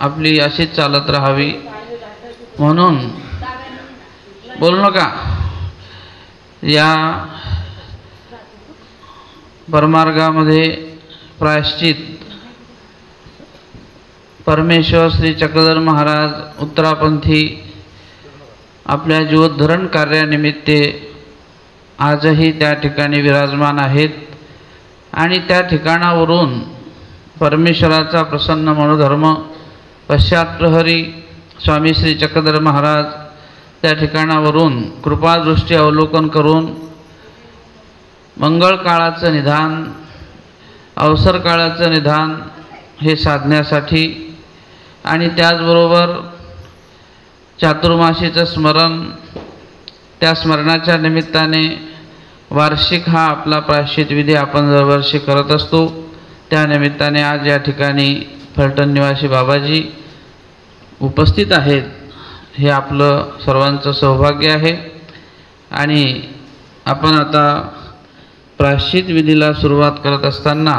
आपली अशीच चालत राहावी म्हणून बोलू नका। या परमार्गामध्ये प्रायश्चित परमेश्वर श्री चक्रधर महाराज उत्तरापंथी आपल्या जीवोद्धरण कार्यानिमित्ते आजही त्या ठिकाणी विराजमान आहेत आणि त्या ठिकाणावरून परमेश्वराचा प्रसन्न मनोधर्म पश्चात्प्रहरी स्वामी श्री चक्रधर महाराज त्या ठिकाणावरून कृपादृष्टी अवलोकन करून मंगळ काळाचं निधान अवसर काळाचं निधान हे साधण्यासाठी आणि त्याचबरोबर चातुर्मासीचं स्मरण त्या स्मरणाच्या निमित्ताने वार्षिक हा आपला प्रायश्चित विधी आपण दरवर्षी करत असतो। त्या निमित्ताने आज या ठिकाणी फलटण निवासी बाबाजी उपस्थित आहेत हे आपलं सर्वांचं सौभाग्य आहे। आणि आपण आता प्रायश्चित विधीला सुरुवात करत असताना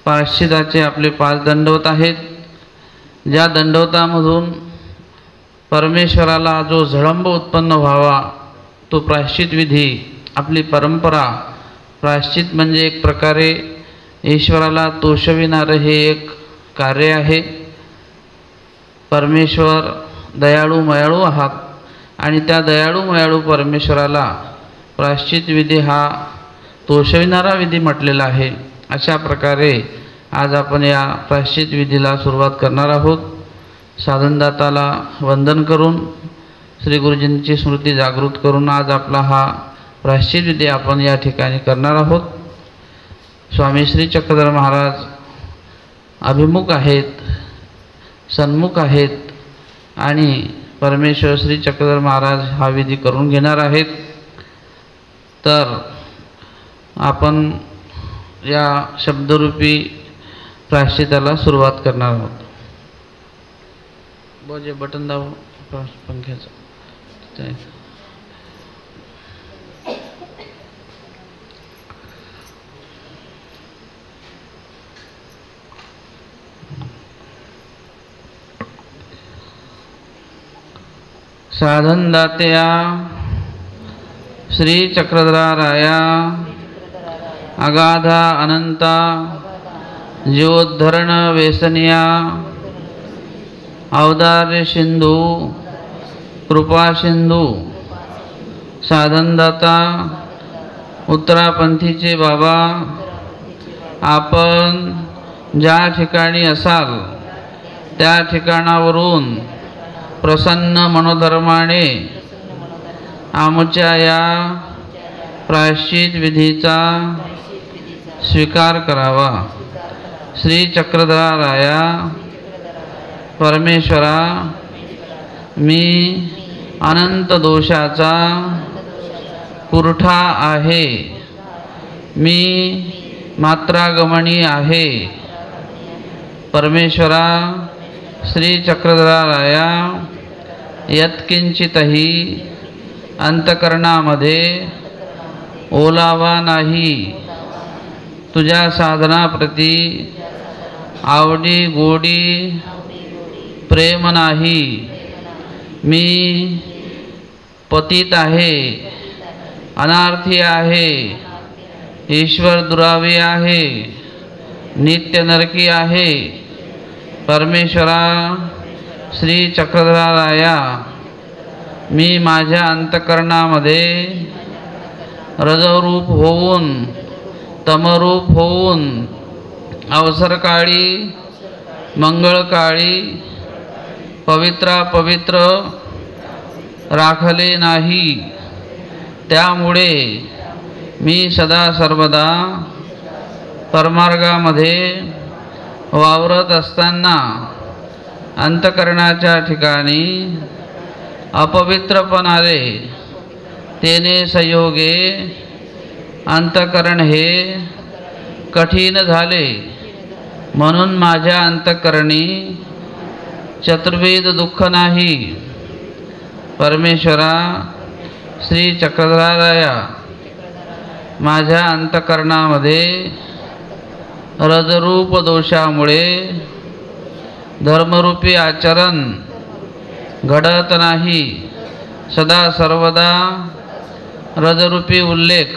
प्रायश्चिताचे आपले 5 दंडवत आहेत। ज्या दंडवतामधून परमेश्वराला जो झळंब उत्पन्न व्हावा तो प्रायश्चित विधी आपली परंपरा। प्रायश्चित म्हणजे एक प्रकारे ईश्वराला तोषविणारं हे एक कार्य आहे। परमेश्वर दयाळू मयाळू आहात आणि त्या दयाळू मयाळू परमेश्वराला प्रायश्चित विधी हा तोषविणारा विधी म्हटलेला आहे। अशा प्रकारे आज आपण या प्रायश्चित विधीला सुरुवात करणार आहोत। साधनदाताला वंदन करून श्री गुरुजींची स्मृती जागृत करून आज आपला हा प्रायश्चित विधी आपण या ठिकाणी करणार आहोत। स्वामी श्री चक्रधर महाराज अभिमुख आहेत, सन्मुख आहेत आणि परमेश्वर श्री चक्रधर महाराज हा विधी करून घेणार आहेत। तर आपण या शब्दरूपी प्रायश्चिताला सुरुवात करणार आहोत। बोजे बटन दाब पंख्याचं साधन दात्या श्री चक्रधराया अगाधा अनंता जीवोद्धरण वेसनिया औदार्य सिंधू कृपा सिंधू साधनदाता उत्तरापंथीचे बाबा, आपण ज्या ठिकाणी असाल त्या ठिकाणावरून प्रसन्न मनोधर्माने आमच्या या प्रायश्चित विधीचा स्वीकार करावा। श्री चक्रधराया परमेश्वरा, मी अनंत दोषाचा पुरठा आहे, मी मात्रागमनी आहे। परमेश्वरा श्री चक्रधराया, यत्किंचितही अंतकरणामध्ये ओलावा नाही, तुझ्या साधनाप्रती आवडी गोडी प्रेम नाही। मी पतित आहे, अनार्थी आहे, ईश्वर दुरावी आहे, नित्य नरकी आहे। परमेश्वरा श्री चक्रधराया, मी माझ्या अंतकरणामध्ये रजरूप होऊन तमरूप होऊन अवसरकाळी मंगळकाळी पवित्र राखले नाही। त्यामुळे मी सदा सर्वदा परमार्गामध्ये वावरत असताना अंतकरणाच्या ठिकाणी अपवित्रपण आले, तेने संयोगे अंतकरण हे कठीण झाले। म्हणून माझ्या अंतकरणी चतुर्वेद दुःख नाही। परमेश्वरा श्री चक्रधराया, माझ्या अंतकरणामध्ये रजरूप दोषामुळे धर्मरूपी आचरण घडत नाही। सदा सर्वदा रजरूपी उल्लेख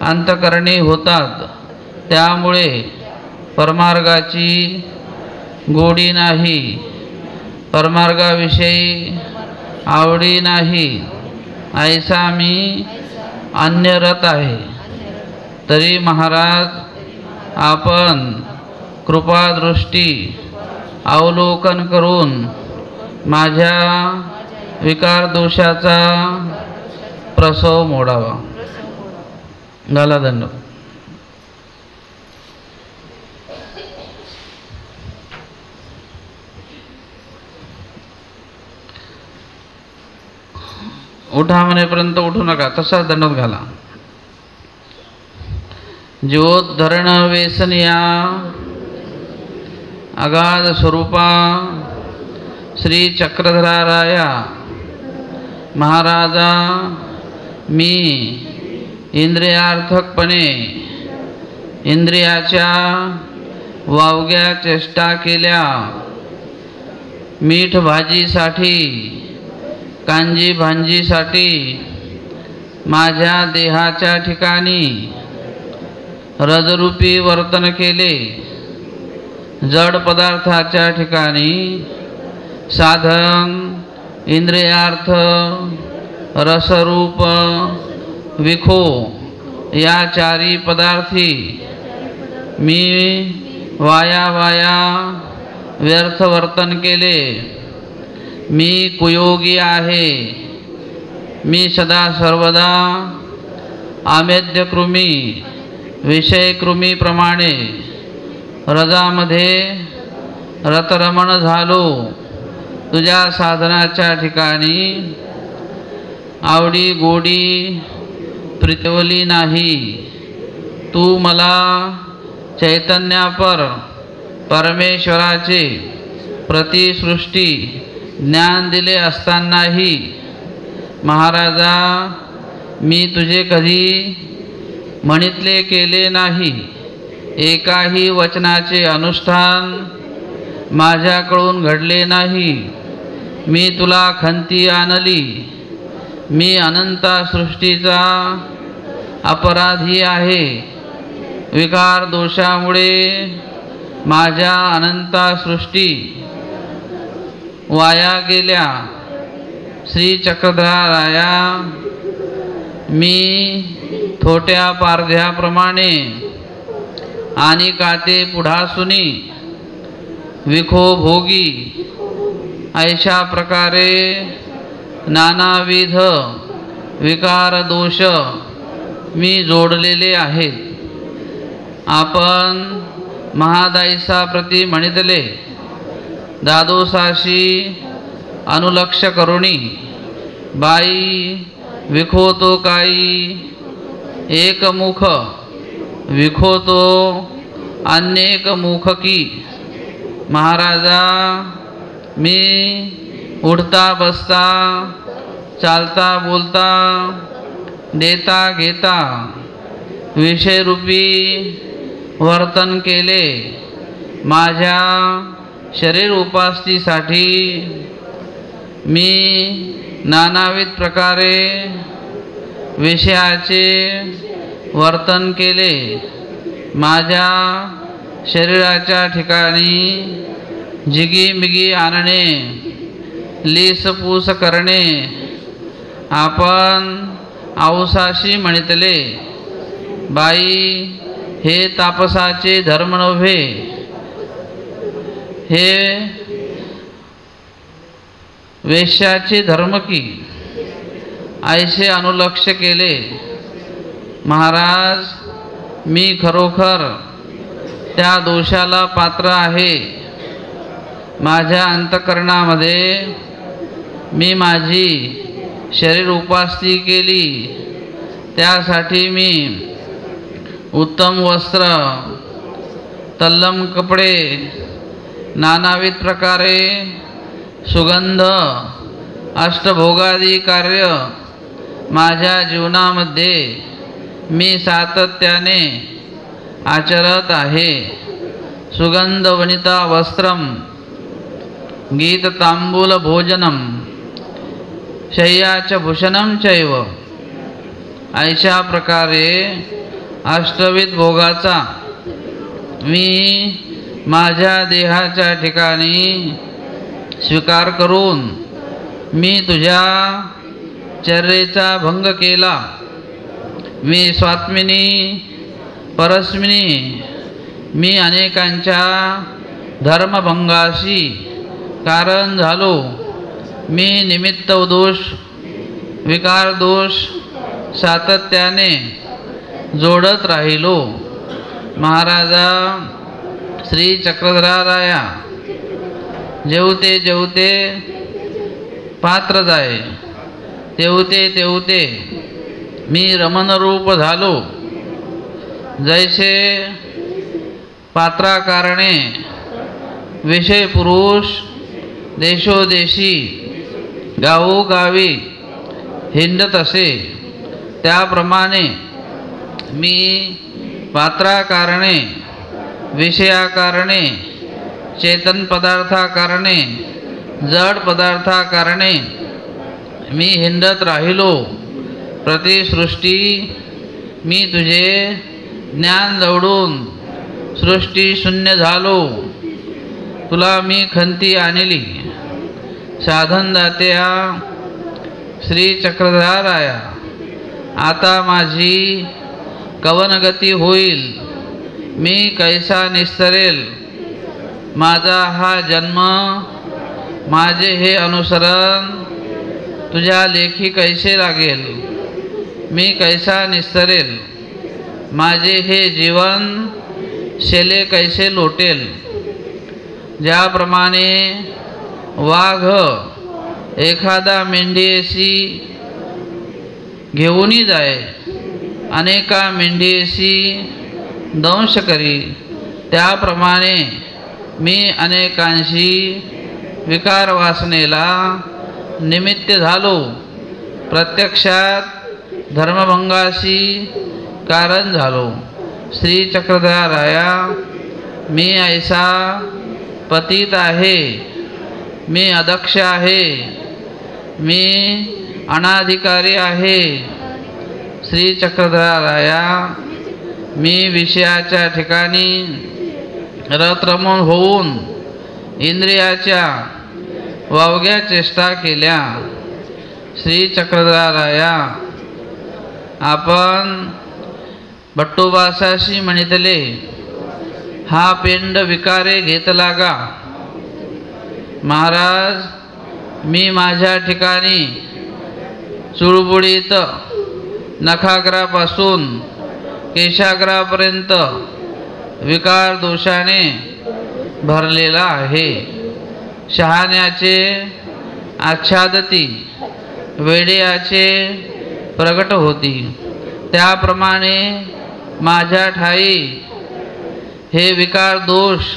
अंतःकरणी होतात, त्यामुळे परमार्गाची गोडी नाही, परमार्गाविषयी आवडी नाही। ऐसा मी अन्यरत आहे। तरी महाराज, आपण कृपादृष्टी अवलोकन करून माझ्या विकार दोषाचा प्रसव मोडावा। घाला दंड। उठा म्हणेपर्यंत उठू नका, तसाच दंडवत घाला। जीवोद्धरण वेसनिया अगाध स्वरूपा श्री चक्रधराराया महाराजा, मी इंद्रियार्थकपणे इंद्रियाच्या वावग्या चेष्टा केल्या। मीठ भाजीसाठी, कांजी भांजीसाठी माझ्या देहाच्या ठिकाणी रजरूपी वर्तन केले। जड पदार्थाच्या ठिकाणी साधन, इंद्रियार्थ, रसरूप, विखो या चारी पदार्थी मी वाया वाया व्यर्थ वर्तन केले। मी कुयोगी आहे। मी सदा सर्वदा आमेध्यकृमी विषयकृमीप्रमाणे रजामध्ये रतरमण झालो। तुझ्या साधनाच्या ठिकाणी आवडी गोडी प्रीतवली नाही। तू मला चैतन्यापर परमेश्वराचे प्रतिसृष्टी ज्ञान दिले असतानाही महाराजा, मी तुझे कधी म्हणितले केले नाही। एकाही वचनाचे अनुष्ठान माझ्याकडून घडले नाही। मी तुला खंती आणली। मी अनंत सृष्टीचा अपराधी आहे। विकार दोषामुळे माझ्या अनंत सृष्टी वाया गेल्या। श्री चक्रधराया, मी थोट्या पारध्याप्रमाणे आणि काते पुढासुनी विखो भोगी ऐशा प्रकारे नानाविध विकार दोष मी जोडलेले आहेत। आपण महादायसा प्रती म्हणितले, दादोसाशी अनुलक्ष करुणी बाई विखोतो काई एकमुख विखोतो अनेक मुख की। महाराजा, मी उठता बसता चालता बोलता देता घेता विषयरूपी वर्तन केले। माझ्या शरीर उपासनेसाठी मी नानाविध प्रकारे विषयाचे वर्तन केले। माझ्या शरीराच्या ठिकाणी जिगीमिगी आणणे, लीसपूस करणे आपण औसाशी म्हणितले। बाई, हे तापसाचे धर्म नव्हे, हे वेश्याचे धर्म की। ऐसे अनुलक्ष केले। महाराज, मी खरोखर त्या दोषाला पात्र आहे। माझ्या अंतःकरणामध्ये मी माझी शरीर उपासना केली। त्यासाठी मी उत्तम वस्त्र, तल्लम कपडे, नानाविध प्रकारे सुगंध, अष्टभोगादी कार्य माझ्या जीवनामध्ये मी सातत्याने आचरत आहे। सुगंधवनिता वस्त्रम गीततांबूल भोजनम शय्याच भूषणम चैव। अशा प्रकारे अष्टविध भोगाचा मी माझ्या देहाच्या ठिकाणी स्वीकार करून मी तुझ्या चर्येचा भंग केला। मी स्वात्मिनी परस्मिनी मी अनेकांच्या धर्मभंगाशी कारण झालो। मी निमित्त दोष विकार दोष सातत्याने जोडत राहिलो। महाराजा श्री चक्रधराराया जेवते जेवते पात्र जाय, तेवते तेवते मी रमणरूप झालो। जैसे पात्राकारणे विषय पुरुष देशोदेशी गावोगावी हिंडत असे, त्याप्रमाणे मी पात्राकारणे विषयाकारणे चेतन पदार्थाकारणे जड पदार्थाकारणे मी हिंडत राहिलो। प्रतिसृष्टी मी तुझे ज्ञान जवळून सृष्टी शून्य झालो। तुला मी खंती आणली। साधन दात्या श्री चक्रधराराया, आता माझी कवनगती होईल, मी कैसा निस्तरेल। माझा हा जन्म माझे हे अनुसरण तुझ्या लेखी कैसे लागेल, मी कैसा निस्तरेल। माझे हे जीवन शेले कैसे लोटेल। ज्याप्रमाणे वाघ एखादा मेंढीशी घेऊनी जाय, अनेका मेंढीशी दंश करी, त्याप्रमाणे मी अनेकांशी विकार वासनेला निमित्त झालो। प्रत्यक्षात धर्मभंगाशी कारण झालो। श्री चक्रधराराया, मी ऐसा पतित आहे, मी अदक्ष आहे, मी अनाधिकारी आहे। श्री चक्रधराराया, मी विषयाच्या ठिकाणी रतरमून होऊन इंद्रियाच्या वावग्या चेष्टा केल्या। श्री चक्रधराराया, आपण भट्टोबासाशी म्हणितले, हा पिंड विकारे घेतला गा। महाराज, मी माझ्या ठिकाणी चुळबुळीत नखाग्रापासून केशाग्रापर्यंत विकार दोषाने भरलेला आहे। शहाण्याचे आच्छादती वेड्याचे प्रगट होती, त्याप्रमाणे माझ्या ठाई हे विकार दोष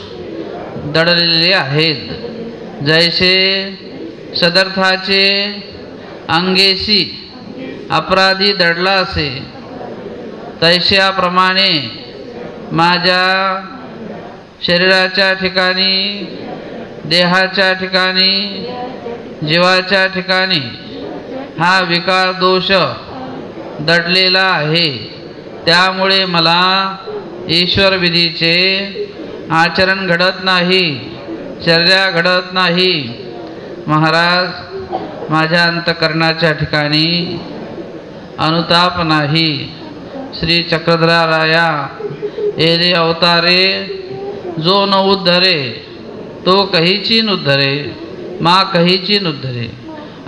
दडलेले आहेत। जैसे सदर्थाचे अंगेशी अपराधी दडला असे, तैशाप्रमाणे माझ्या शरीराच्या ठिकाणी देहाच्या ठिकाणी जीवाच्या ठिकाणी हा विकार दोष दडलेला आहे। त्यामुळे मला ईश्वर विधीचे आचरण घडत नाही, चर्या घडत नाही। महाराज, माझ्या अंतकरणाच्या ठिकाणी अनुताप नाही। श्री चक्रधराराया, एरे अवतारे जो न उद्धरे तो कहीची नुद्धरे, मा कहीची नुद्धरे।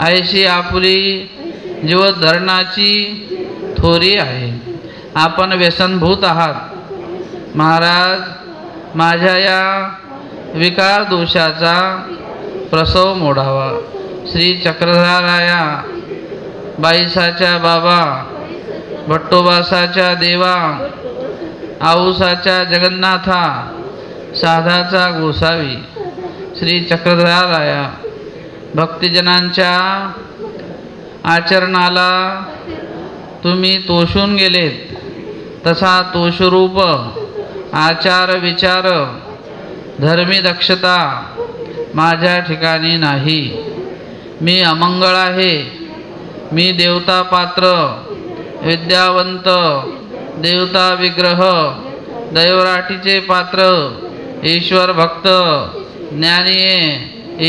ऐशी आपुली जीवधरणाची थोरी आहे। आपण व्यसनभूत आहात। महाराज, माझ्या या विकार दोषाचा प्रसव मोडावा। श्री चक्रधराराया, बाईसाच्या बाबा, भट्टोबासाच्या देवा, आऊसाच्या जगन्नाथा, साधाचा गोसावी। श्री चक्रधराराया, भक्तिजनांच्या आचरणाला तुम्ही तोषून गेलेत, तसा तोषरूप आचार विचार धर्मी दक्षता माझ्या ठिकाणी नाही। मी अमंगळ आहे, मी देवता पात्र, विद्यावंत, देवता विग्रह, दैवराटीचे पात्र, ईश्वर भक्त, ज्ञानीये,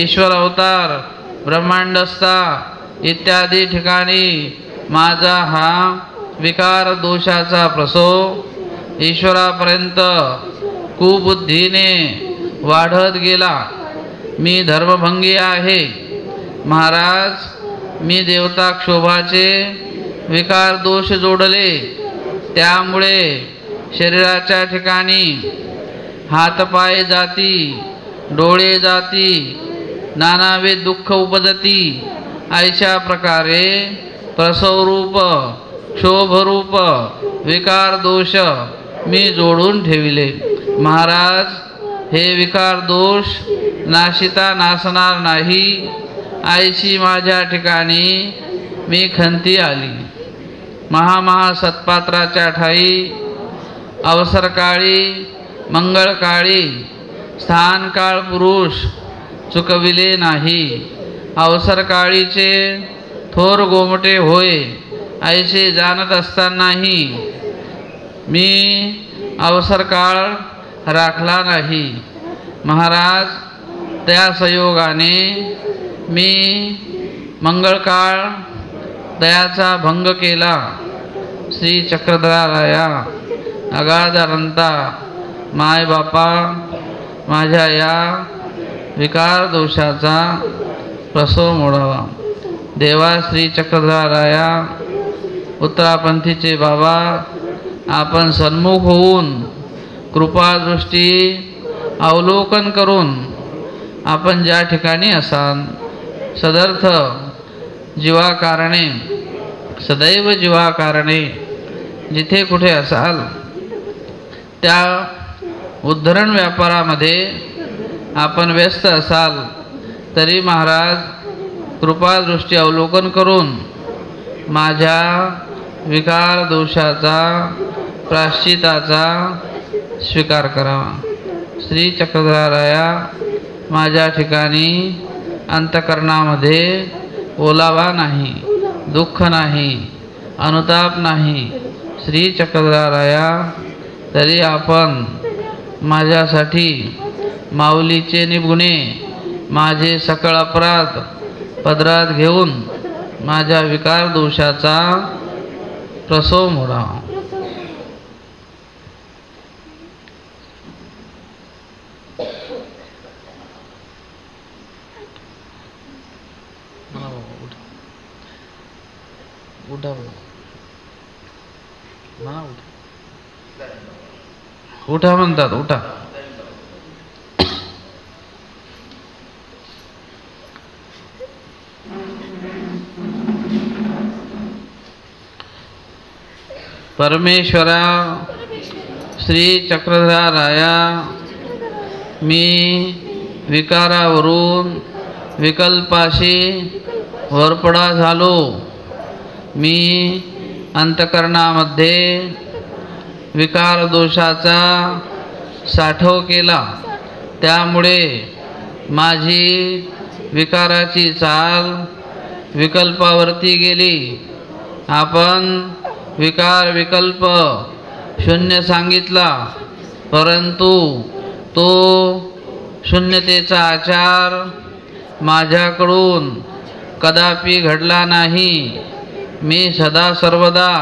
ईश्वर अवतार, ब्रह्मांडस्था इत्यादी ठिकाणी माझा हा विकार दोषाचा प्रसो ईश्वरापर्यंत कुबुद्धीने वाढत गेला। मी धर्मभंगी आहे महाराज, मी देवता क्षोभाचे विकार दोष जोडले, त्यामुळे शरीराच्या ठिकाणी हातपाय जाती, डोळे जाती, नानाविध दुःख उपजती। अशा प्रकारे प्रसवरूप क्षोभरूप विकार दोष मी जोडून ठेविले। महाराज, हे विकार दोष नाशिता नासणार नाही, आईशी माझ्या ठिकाणी मी खंती आली। महामहा सत्पात्राच्या ठाई अवसरकाळी मंगळकाळी स्थानकाळ पुरुष चुकविले नाही। अवसरकाळीचे थोर गोमटे होय ऐसे जाणत असतानाही मी अवसरकाळ राखला नाही। महाराज, त्या संयोगाने मी मंगळकाळ दयाचा भंग केला। श्री चक्रधराया अगाध अनंता माय बापा, माझ्या या विकार दोषाचा प्रसव मोडावा। देवा श्री चक्रधराया उत्तरापंथीचे बाबा, आपण सन्मुख होऊन कृपादृष्टी अवलोकन करून आपण ज्या ठिकाणी असाल सदर्थ जीवाकारणे, सदैव जीवाकारणे जिथे कुठे असाल त्या उद्धरण व्यापारामध्ये आपण व्यस्त असाल तरी महाराज कृपादृष्टी अवलोकन करून माझ्या विकार दोषाचा प्रायश्चिताचा स्वीकार करावा। श्री चक्रधराया माझ्या ठिकाणी अंतकरणामध्ये ओलावा नाही, दुःख नाही, अनुताप नाही। श्री चक्रधराया, तरी आपण माझ्यासाठी माऊलीचे निगुणे माझे सकळ अपराध पदरात घेऊन माझ्या विकार दोषाचा प्रसव मोडावा। उठा म्हणतात, उठा। परमेश्वरा श्री चक्रधराया, मी विकारावरून विकल्पाशी वरपडा झालो। मी अंतकरणामध्ये विकार दोषाचा साठव केला, त्यामुळे माझी विकाराची चाल विकल्पावरती गेली। आपण विकार विकल्प शून्य सांगितला, परंतु तो शून्यतेचा आचार माझ्याकडून कदापि घडला नाही। मी सदा सर्वदा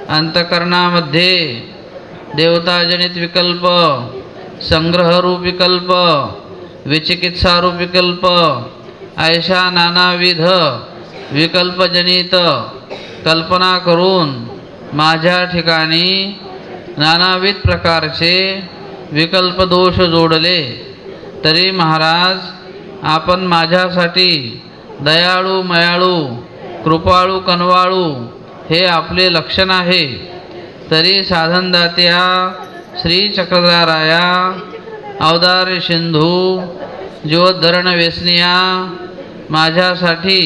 अंतकरणामध्ये देवताजनित विकल्प, संग्रहरूप विकल्प, विचिकित्सारूप विकल्प ऐशा नानाविध विकल्पजनित कल्पना करून माझ्या ठिकाणी नानाविध प्रकारचे विकल्प दोष जोडले। तरी महाराज, आपण माझ्यासाठी दयाळू मयाळू कृपाळू कनवाळू हे आपले लक्षण आहे। तरी साधनदात्या श्री चक्रधराया अवतार सिंधू जीवोद्धरण वेसनिया माझ्यासाठी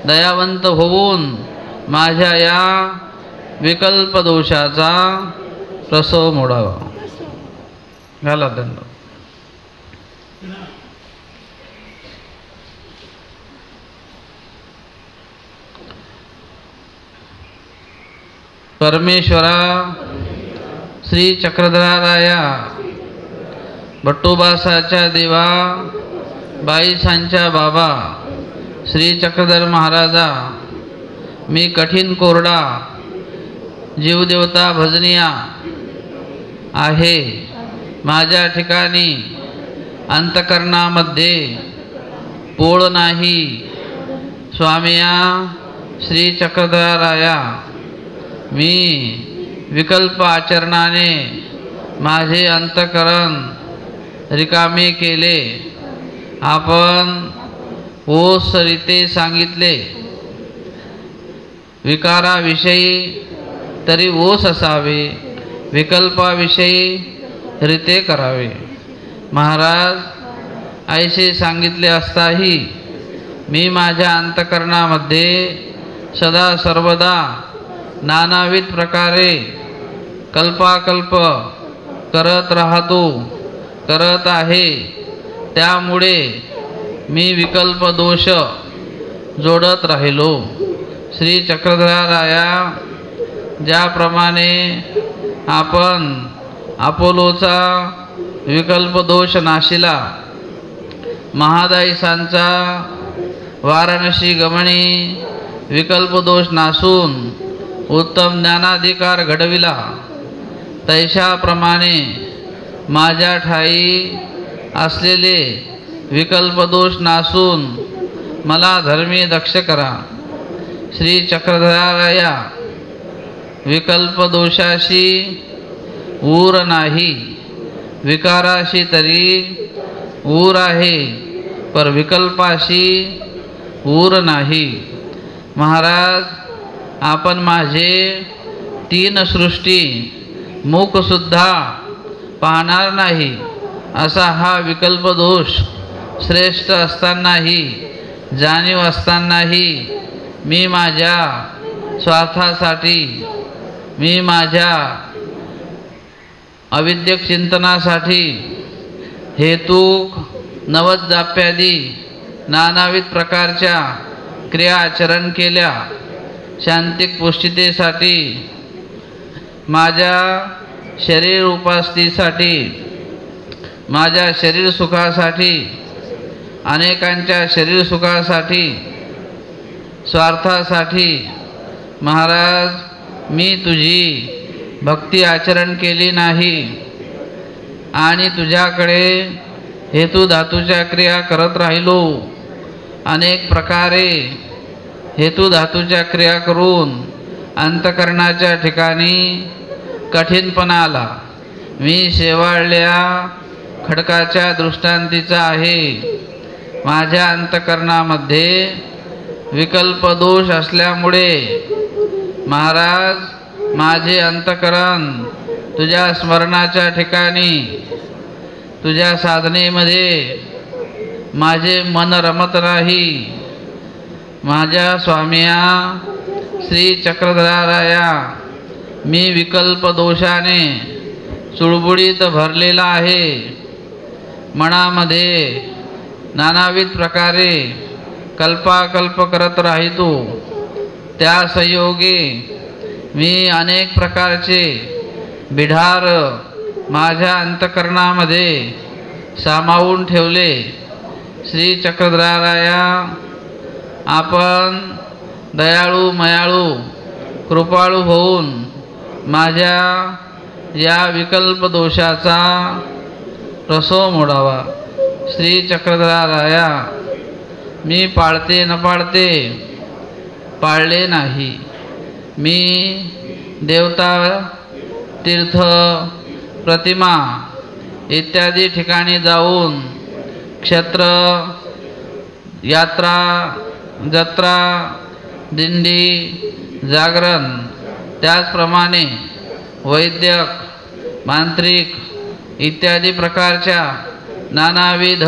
दयावंत होऊन माझ्या या विकल्प दोषाचा प्रसव मोडावा। घाला दंड। परमेश्वरा श्री चक्रधराराया भट्टोबासाच्या देवा बाईसांच्या बाबा श्री चक्रधर महाराजा मी कठीण कोरडा जीवदेवता भजनिया आहे। माझ्या ठिकाणी अंतकरणामध्ये पोळ नाही। स्वामिया श्री चक्रधराराया मी विकल्प आचरणाने माझे अंतकरण रिकामे केले। आपण ओस रीते सांगितले, विकाराविषयी तरी ओस असावे, विकल्पाविषयी रीते करावे। महाराज ऐसे सांगितले असताही मी माझ्या अंतकरणामध्ये सदा सर्वदा नानाविध प्रकारे कल्पाकल्प करत आहे। त्यामुळे मी विकल्प दोष जोडत राहिलो। श्री चक्रधराराया ज्याप्रमाणे आपण अपोलोचा विकल्प दोष नाशिला, महादाईसांचा वाराणसी गमनी विकल्प दोष नासून उत्तम ज्ञानाधिकार घडविला, तैशाप्रमाणे माझ्या ठाई असलेले विकल्प दोष नासून मला धर्मी दक्ष करा। श्री चक्रधराराया विकल्प दोषाशी ऊर नाही, विकाराशी तरी ऊर आहे, पर विकल्पाशी ऊर नाही। महाराज आपण माझे 3 सृष्टी मुख सुद्धा पाहणार नाही असा हा विकल्प दोष श्रेष्ठ असतानाही, जाणीव असतानाही मी माझ्या स्वार्थासाठी, मी माझ्या अविद्यक चिंतनासाठी हेतूक नवद जाप्यादी नानाविध प्रकारच्या क्रिया आचरण केल्या। शांतिक पुष्टितेसाठी, माझ्या शरीर उपासनेसाठी, माझ्या शरीर सुखासाठी, अनेकांच्या शरीर सुखासाठी, स्वार्थासाठी महाराज मी तुझी भक्ती आचरण केली नाही आणि तुझ्याकडे हेतू धातूच्या क्रिया करत राहिलो। अनेक प्रकारे हेतू धातूच्या क्रिया करून अंतकरणाच्या ठिकाणी कठीणपणा आला। मी शेवाळल्या खडकाच्या दृष्टांतीचा आहे। माझ्या अंतकरणामध्ये विकल्प दोष असल्यामुळे महाराज माझे अंतकरण तुझ्या स्मरणाच्या ठिकाणी, तुझ्या साधनेमध्ये माझे मन रमत नाही। माझ्या स्वामिया श्री चक्रधराराया मी विकल्प दोषाने चुळबुळीत भरलेला आहे। मनामध्ये नानाविध प्रकारे कल्पाकल्प करत राहितो। त्या संयोगे मी अनेक प्रकारचे बिढार माझ्या अंतकरणामध्ये सामावून ठेवले। श्री चक्रधराराया आपण दयाळू मयाळू कृपाळू होऊन माझ्या या विकल्प दोषाचा रसो मोडावा। श्री चक्रधराराया मी पाळते न पाळते पाळले नाही। मी देवता तीर्थ प्रतिमा इत्यादी ठिकाणी जाऊन क्षेत्र यात्रा जत्रा दिंडी जागरण, त्याचप्रमाणे वैद्यक मांत्रिक इत्यादी प्रकारच्या नानाविध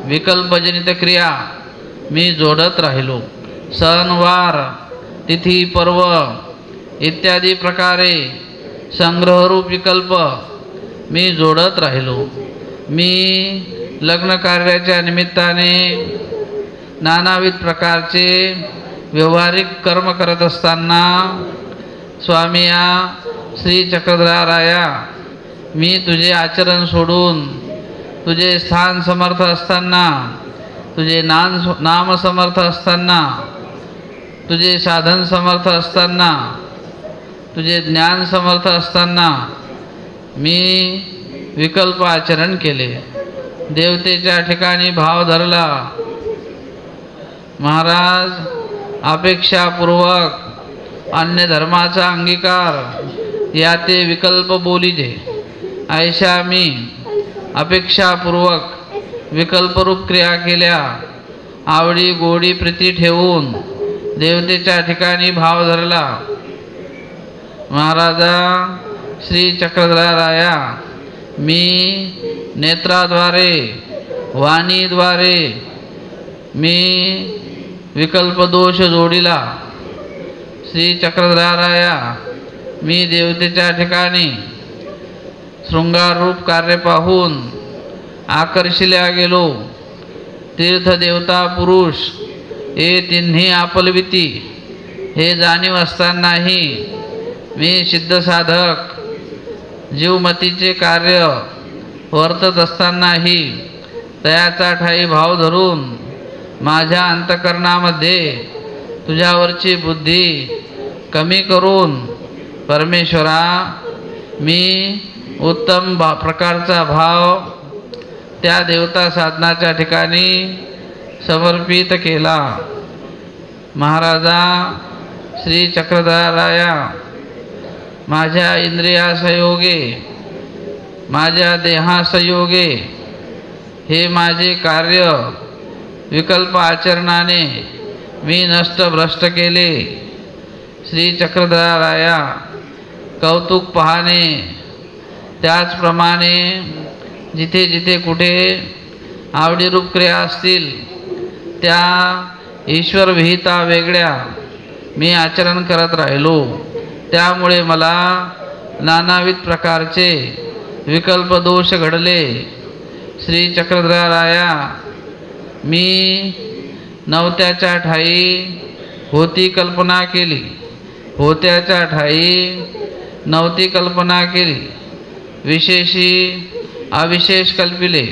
विकल्पजनित क्रिया मी जोडत राहिलो। सणवार तिथी पर्व इत्यादी प्रकारे संग्रहरूप विकल्प मी जोडत राहिलो। मी लग्न कार्याच्या निमित्ताने नानाविध प्रकारचे व्यवहारिक कर्म करत असताना स्वामिया श्री चक्रधराराया, मी तुझे आचरण सोडून तुझे स्थान समर्थ असताना, तुझे नाम समर्थ असताना, तुझे साधन समर्थ असताना, तुझे ज्ञान समर्थ असताना मी विकल्प आचरण केले, देवतेच्या ठिकाणी भाव धरला। महाराज, अपेक्षापूर्वक अन्य धर्माचा अंगीकार या ते विकल्प बोलीजे, ऐशा मी अपेक्षापूर्वक विकल्परूप क्रिया केल्या, आवडी गोडी प्रीती ठेवून देवतेच्या ठिकाणी भाव धरला। महाराजा श्री चक्रधराराया, मी नेत्राद्वारे वाणीद्वारे मी विकल्प दोष जोडिला। श्री चक्रधराराया, मी देवतेच्या ठिकाणी शृंगार रूप कार्य पाहून आकर्षिल्या गेलो। तीर्थ देवता पुरुष हे तिन्ही आपलविती हे जाणीव असतानाही मी सिद्ध साधक जीवमतीचे कार्य वर्तत असतानाही तयाचा ठाई भाव धरून माझ्या अंतकरणामध्ये तुझ्यावरची बुद्धी कमी करून परमेश्वरा मी उत्तम प्रकारचा भाव त्या देवता साधनाच्या ठिकाणी समर्पित केला। महाराजा श्री चक्रधराराया, माझ्या इंद्रियासयोगे माझ्या देहासयोगे हे माझे कार्य विकल्प आचरणाने मी नष्ट भ्रष्ट केले। श्री चक्रधराराया, कौतुक पाहणे, त्याचप्रमाणे जिथे जिथे कुठे आवडीरूप क्रिया असतील त्या ईश्वर विहिता वेगळ्या मी आचरण करत राहिलो, त्यामुळे मला नानाविध प्रकारचे विकल्प दोष घडले। श्री चक्रधराराया, मी नव्हत्याच्या ठाई होती कल्पना केली, होत्याच्या ठाई नव्हती कल्पना केली, विशेषी अविशेष कल्पिले,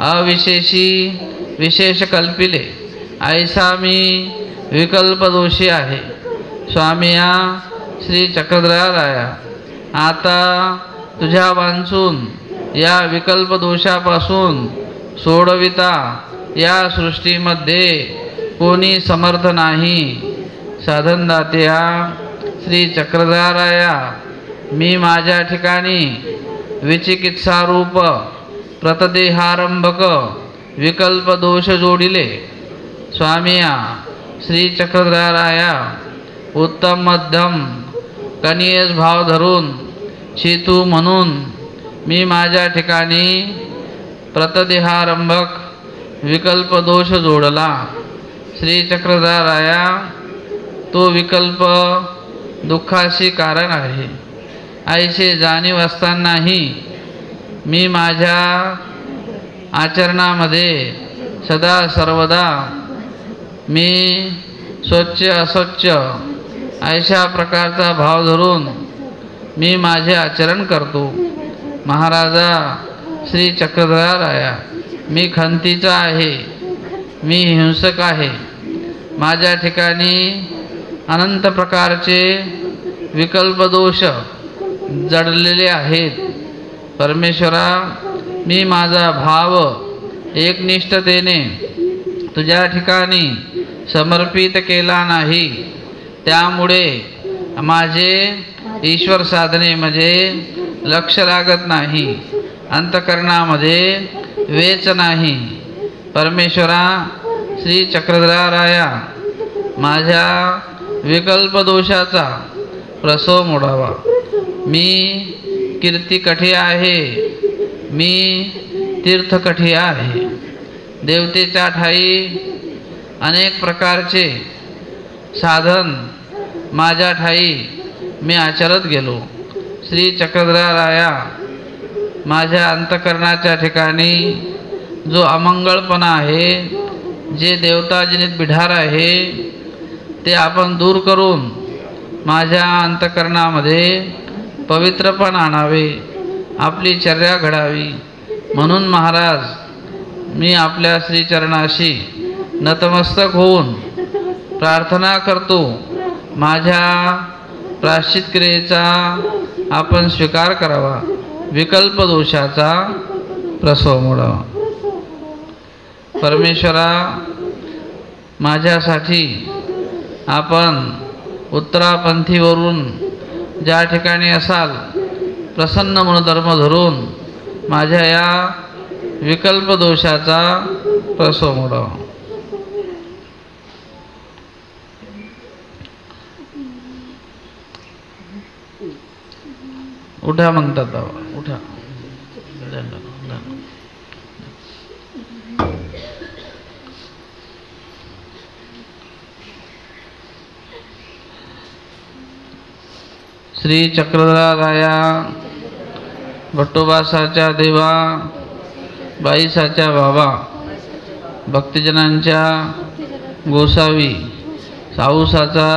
अविशेषी विशेष कल्पिले, ऐसा मी विकल्प दोषी आहे। स्वामिया श्री चक्रधराराया, आता तुझ्या वांचून या विकल्प दोषापासून सोडविता या सृष्टीमध्ये कोणी समर्थ नाही। साधनदात्या श्री चक्रधराराया, मी माझ्या ठिकाणी विचिकित्सारूप प्रतदेहारंभक विकल्प दोष जोडिले। स्वामिया श्री चक्रधराराया, उत्तम मध्यम कनियस भाव धरून शितू म्हणून मी माझ्या ठिकाणी प्रतदेहारंभक विकल्प दोष जोडला। श्री चक्रधराराया, तो विकल्प दुःखाशी कारण आहे, ऐसे जाणीव असतानाही मी माझ्या आचरणामध्ये सदा सर्वदा मी स्वच्छ अस्वच्छ अशा प्रकारचा भाव धरून मी माझे आचरण करतो। महाराजा श्री चक्रधराराया, मी खंतीचा आहे, मी हिंसक आहे, माझ्या ठिकाणी अनंत प्रकारचे विकल्प दोष जडलेले आहेत। परमेश्वरा, मी माझा भाव एकनिष्ठतेने तुझ्या ठिकाणी समर्पित केला नाही, त्यामुळे माझे ईश्वर साधनेमध्ये लक्ष लागत नाही, अंतकरणामध्ये वेच नाही। परमेश्वरा श्री चक्रधराराया, माझ्या विकल्प दोषाचा प्रसव मोडावा। मी कीर्तिकठी आहे, मी तीर्थकठी आहे, देवतेच्या ठाई अनेक प्रकारचे साधन माझ्या ठाई मी आचरत गेलो। श्री चक्रधराराया, माझ्या अंतकरणाच्या ठिकाणी जो अमंगळपणा आहे, जे देवताजनित बिढार आहे, ते आपण दूर करून माझ्या अंतकरणामध्ये पवित्रपण आणावे, आपली चर्या घडावी. म्हणून महाराज मी आपल्या श्रीचरणाशी नतमस्तक होऊन प्रार्थना करतो, माझ्या प्रायश्चित क्रियेचा आपण स्वीकार करावा, विकल्प दोषाचा प्रसव मोडावा. परमेश्वरा, माझ्यासाठी आपण उत्तरापंथीवरून ज्या ठिकाणी असाल प्रसन्न मनोधर्म धरून माझ्या या विकल्प दोषाचा प्रसव मोडावा. उठा म्हणतात बाबा, उठा. श्री चक्रधराया, भट्टोबासाच्या देवा, बाईसाच्या बाबा, भक्तजनांच्या गोसावी, साऊसाचा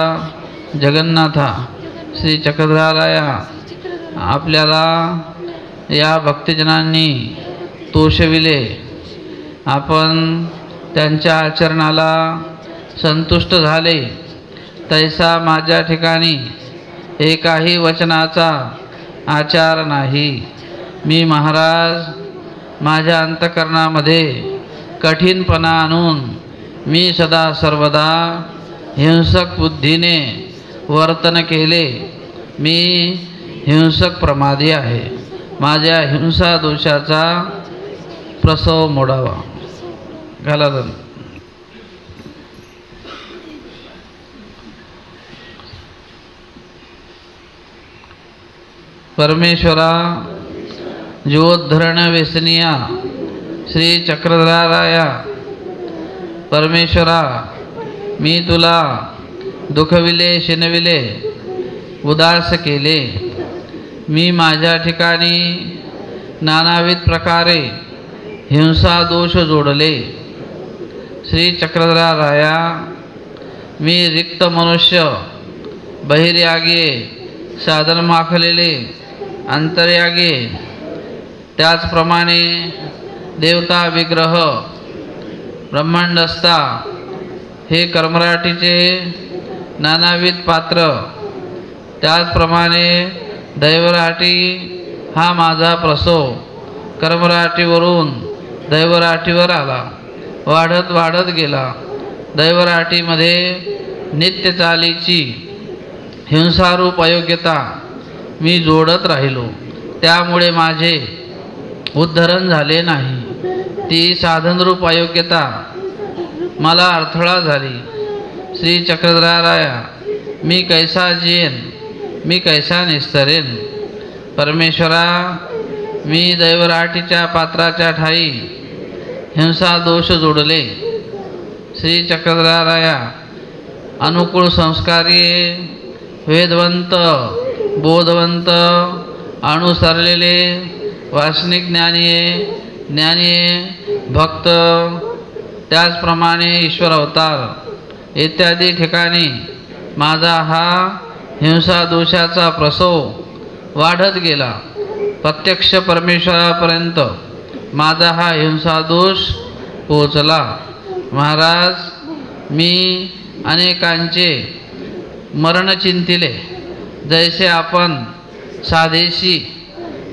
जगन्नाथा, श्री चक्रधराया, आपल्याला या भक्तजनांनी तोषविले, आपण त्यांच्या आचरणाला संतुष्ट झाले, तैसा माझ्या ठिकाणी एकाही वचनाचा आचार नाही. मी महाराज माझ्या अंतकरणामध्ये कठीणपणा आणून मी सदा सर्वदा हिंसक बुद्धीने वर्तन केले. मी हिंसक प्रमादी आहे. माझ्या हिंसा दोषाचा प्रसव मोडावा. घाला दंड. परमेश्वरा, जीवोद्धरण व्यसनिया श्री चक्रधराया, परमेश्वरा, मी तुला दुखविले, शिनविले, उदास केले. मी माझ्या ठिकाणी नानाविध प्रकारे हिंसा दोष जोडले. श्री चक्रधराया, मी रिक्त मनुष्य, बहिर्यागे, साधन माखलेले, अंतर्यागे, त्याचप्रमाणे देवता विग्रह, ब्रह्मांडस्था, हे कर्मराटीचे नानाविध पात्र, त्याचप्रमाणे दैवराटी हा माझा प्रसव कर्मराटीवरून दैवराटीवर आला, वाढत वाढत गेला. दैवराटीमध्ये नित्य चालीची हिंसारूप अयोग्यता मी जोडत राहिलो, त्यामुळे माझे उद्धरण झाले नाही. ती साधनरूप अयोग्यता मला अडथळा झाली. श्री चक्रधराया, मी कैसा जियेन, मी कैसा निस्तरेन. परमेश्वरा, मी दैवराटीच्या पात्राच्या ठाई हिंसा दोष जोडले. श्री चक्रधराया, अनुकूल संस्कारी, वेदवंत, बोधवंत, अनुसरलेले, वासनिक ज्ञानीये, भक्त, त्याचप्रमाणे ईश्वर अवतार इत्यादी ठिकाणी माझा हा हिंसा दोषाचा प्रसव वाढत गेला. प्रत्यक्ष परमेश्वरापर्यंत माझा हा हिंसा दोष पोहोचला. महाराज, मी अनेकांचे मरण चिंतिले, जैसे आपण साधेशी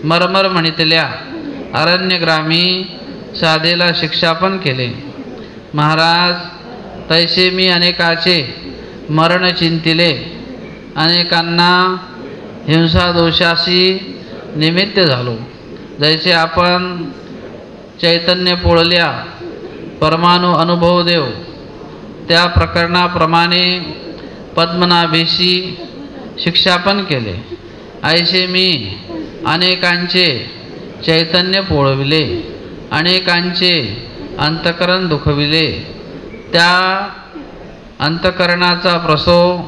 मरमर म्हणितल्या अरण्यग्रामी साधेला शिक्षापन केले. महाराज, तैसे मी अनेकाचे मरण चिंतिले, अनेकांना हिंसा दोषाशी निमित्त झालो. जैसे आपण चैतन्य पोळल्या परमाणु अनुभव देव, त्या प्रकरणाप्रमाणे पद्मनाभीशी शिक्षापन केले. ऐसे मी अनेकांचे चैतन्य पोळविले, अनेकांचे अंतकरण दुखविले. त्या अंतकरणाचा प्रसव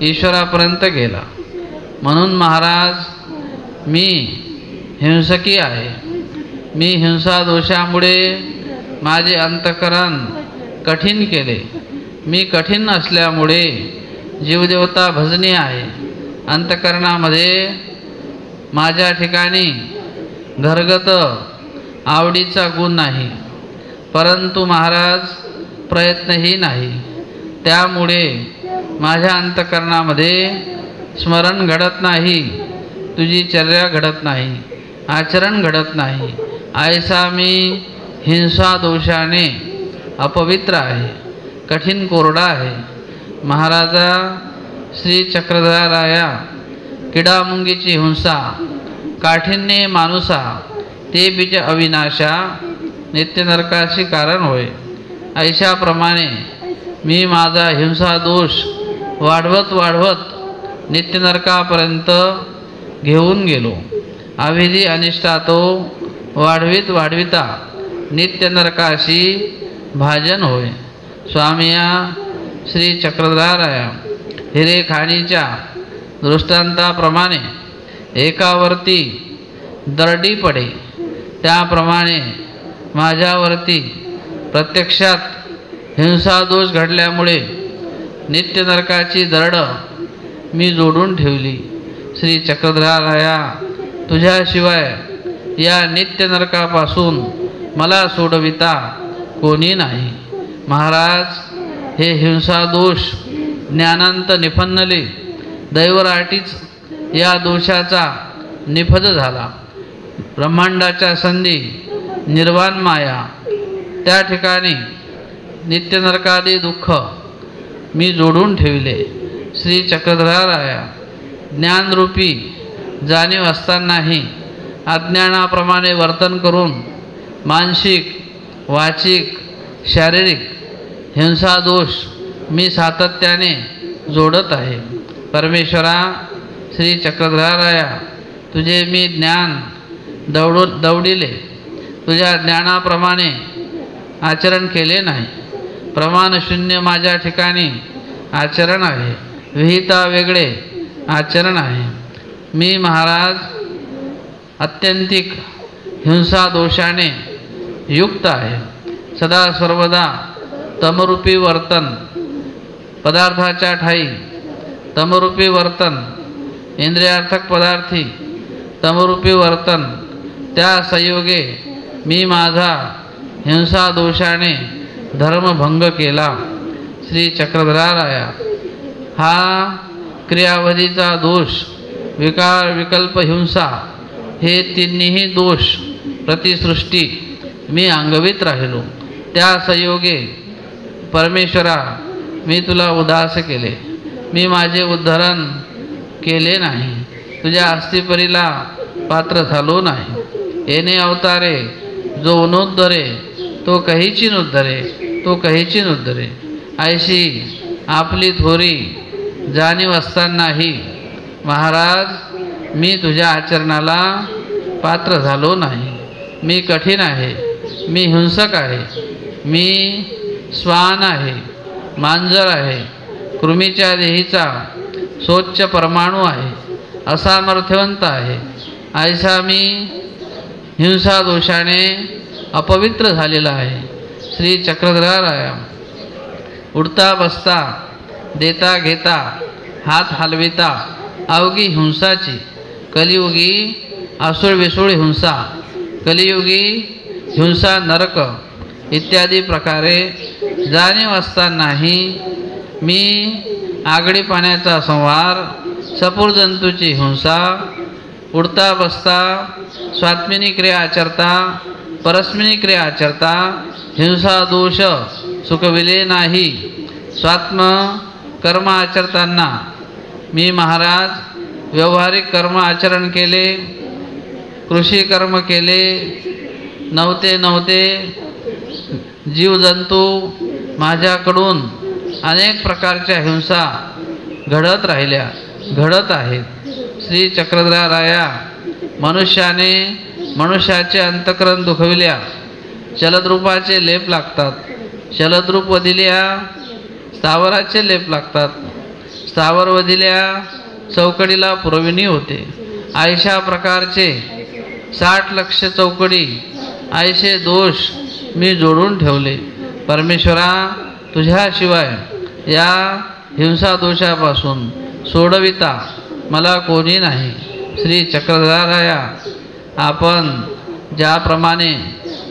ईश्वरापर्यंत गेला. म्हणून महाराज, मी हिंसकी आहे. मी हिंसा दोषामुळे माझे अंतकरण कठीण केले. मी कठीण असल्यामुळे जीवदेवता भजनीय आहे। अंतकरणामध्ये माझ्या ठिकाणी घरगत आवडीचा गुण नाही, परंतु महाराज प्रयत्नही नाही। त्यामुळे माझ्या अंतकरणामध्ये स्मरण घडत नाही, तुझी चर्या घडत नाही, आचरण घडत नाही। ऐसा मी हिंसा दोषाने अपवित्र आहे, कठीण कोरडा आहे। महाराजा श्री चक्रधराया, किडामुंगीची हिंसा काठिन्ये मानुसा, ते बीज अविनाशा, नित्य नरकाशी कारण होय। ऐशाप्रमाणे मी माझा हिंसा दोष वाढवत वाढवत नित्य नरकापर्यंत घेऊन गेलो। अविधी अनिष्टा तो वाढवित वाढविता नित्य नरकाशी भाजन होय। स्वामिया श्री चक्रधराया, हिरेखाणीच्या दृष्टांताप्रमाणे एकावरती दरडी पडे, त्याप्रमाणे माझ्यावरती प्रत्यक्षात हिंसा दोष घडल्यामुळे नित्य नरकाची दरड मी जोडून ठेवली। श्री चक्रधराया, तुझ्याशिवाय या नित्य नरकापासून मला सोडविता कोणी नाही। महाराज, हे हिंसा दोष ज्ञानांत निफन्नले, दैवराटीच या दोषाचा निफद झाला। ब्रह्मांडाच्या संधी निर्वाण माया, त्या ठिकाणी नित्य नरकादी दुःख मी जोडून ठेवले। श्री चक्रधराया, ज्ञानरूपी जाणीव असतानाही अज्ञानाप्रमाणे वर्तन करून मानसिक, वाचिक, शारीरिक हिंसा दोष मी सातत्याने जोडत आहे। परमेश्वरा श्री चक्रधराया, तुझे मी ज्ञान दौडिले, तुझ्या ज्ञानाप्रमाणे आचरण केले नाही। प्रमाणशून्य माझ्या ठिकाणी आचरण आहे, विहिता वेगळे आचरण आहे। मी महाराज अत्यंतिक हिंसा दोषाने युक्त आहे। सदा सर्वदा तमरूपी वर्तन, पदार्थाच्या ठाई तमरूपी वर्तन, इंद्रियार्थक पदार्थी तमरूपी वर्तन, त्या संयोगे मी माझा हिंसा दोषाने धर्मभंग केला। श्री चक्रधराया, हा क्रियावधीचा दोष, विकार, विकल्प, हिंसा हे तिन्ही दोष प्रतिसृष्टी मी अंगवीत राहिलो। त्या संयोगे परमेश्वरा, मी तुला उदास केले, मी माझे उद्धरण केले नाही, तुझ्या अस्थिपरीला पात्र झालो नाही। येणे अवतारे जो उनोद्धरे, तो कहीची नुद्धरे, तो कहीची नुद्धरे। ऐशी आपली थोरी जाणीव असतानाही महाराज, मी तुझ्या आचरणाला पात्र झालो नाही। मी कठीण आहे, मी हिंसक आहे, मी श्वान आहे, मांजर आहे, कृमीच्या देहीचा स्वच्छ परमाणू आहे, असामर्थ्यवंत आहे। ऐसा मी हिंसा दोषाने अपवित्र झालेला आहे। श्री चक्रधराया, उडता बसता, देता घेता, हात हलविता अवघी हिंसाची, कलियुगी असुळ विसुळ हिंसा, कलियुगी हिंसा नरक इत्यादी प्रकारे जाणीव असतानाही मी आगडी पाण्याचा संहार, सपूर जंतूची हिंसा, उडता बसता, स्वात्मिनी क्रिया आचरता, परस्मिनी क्रिया आचरता हिंसा दोष सुकविले नाही। स्वात्म कर्म आचरताना मी महाराज व्यवहारिक कर्म आचरण केले, कृषी कर्म केले, नव्हते जीवजंतू माझ्याकडून अनेक प्रकारच्या हिंसा घडत राहिल्या, घडत आहेत। श्री चक्रधराया, मनुष्याने मनुष्याचे अंतकरण दुखविल्या, चलद्रूपाचे लेप लागतात, चलद्रूप वधिल्या स्थावराचे लेप लागतात, स्थावर वधिल्या चौकडीला पुरविणी होते। ऐशा प्रकारचे 60 लक्ष चौकडी, ऐशे दोष मी जोडून ठेवले। परमेश्वरा, तुझ्याशिवाय या हिंसा दोषापासून सोडविता मला कोणी नाही। श्री चक्रधराया, आपण ज्याप्रमाणे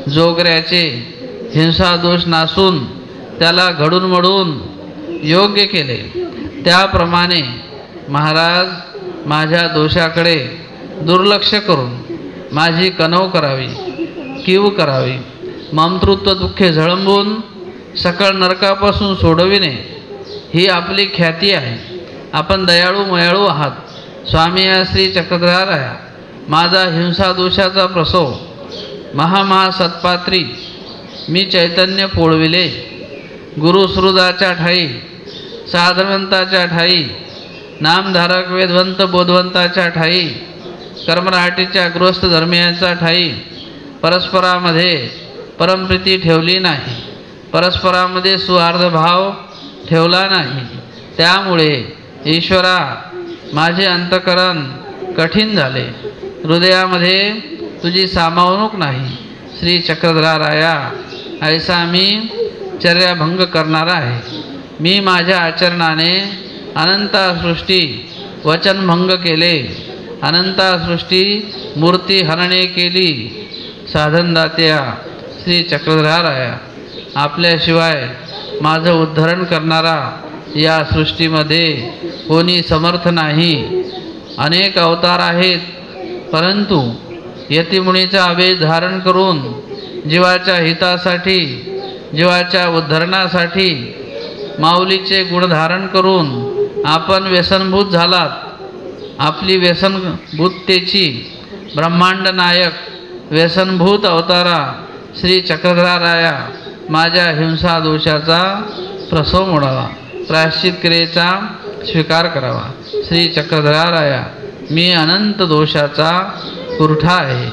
जोगऱ्याचे हिंसा दोष नासून त्याला घडून मडून योग्य केले, त्याप्रमाणे महाराज माझ्या दोषाकडे दुर्लक्ष करून माझी कणव करावी, कीव करावी, ममतृत्व दुःखे झळंबून सकळ नरकापासून सोडविणे ही आपली ख्याती आहे। आपण दयाळू मयाळू आहात। स्वामी श्री चक्रधराया, माझा हिंसा दोषाचा प्रसव महासत्पात्री मी चैतन्य पोळविले। गुरुसुहृदाच्या ठाई, साधवंताच्या ठाई, नामधारक वेदवंत बोधवंताच्या ठाई, कर्मराटीच्या गृहस्थ धर्मियांच्या ठाई परस्परामध्ये परमप्रीती ठेवली नाही, परस्परामध्ये सुहार्द भाव ठेवला नाही। त्यामुळे ईश्वरा माझे अंतकरण कठीण झाले, हृदयामध्ये तुझी सामावणूक नाही। श्री चक्रधराया, ऐसा मी चर्याभंग करणारा आहे। मी माझ्या आचरणाने अनंता सृष्टी वचनभंग केले, अनंता सृष्टी मूर्ती हरणे केली। साधनदात्या श्री चक्रधराया, आपल्याशिवाय माझं उद्धरण करणारा या सृष्टीमध्ये कोणी समर्थ नाही। अनेक अवतार आहेत, परंतु यतिमुनीचा आवेश धारण करून जीवाच्या हितासाठी, जीवाच्या उद्धरणासाठी माऊलीचे गुण धारण करून आपण व्यसनभूत झालात। आपली व्यसनभूततेची ब्रह्मांड नायक व्यसनभूत अवतारा श्री चक्रधराया, माझ्या हिंसा दोषाचा प्रसव मोडावा, प्रायश्चित क्रियेचा स्वीकार करावा। श्री चक्रधराया, मी अनंत दोषाचा पुरठा आहे।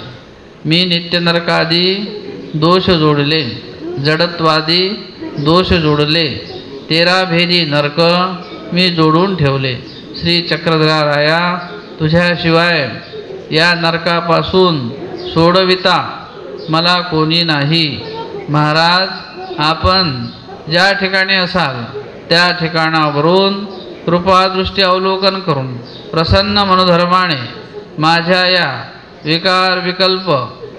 मी नित्यनरकादी दोष जोडले, जडत्वादी दोष जोडले, 13 भेदी नरक मी जोडून ठेवले। श्री चक्रधराया, तुझ्याशिवाय या नरकापासून सोडविता मला कोणी नाही। महाराज, आपण ज्या ठिकाणी असाल त्या ठिकाणावरून कृपादृष्टी अवलोकन करून प्रसन्न मनोधर्माने माझ्या या विकार विकल्प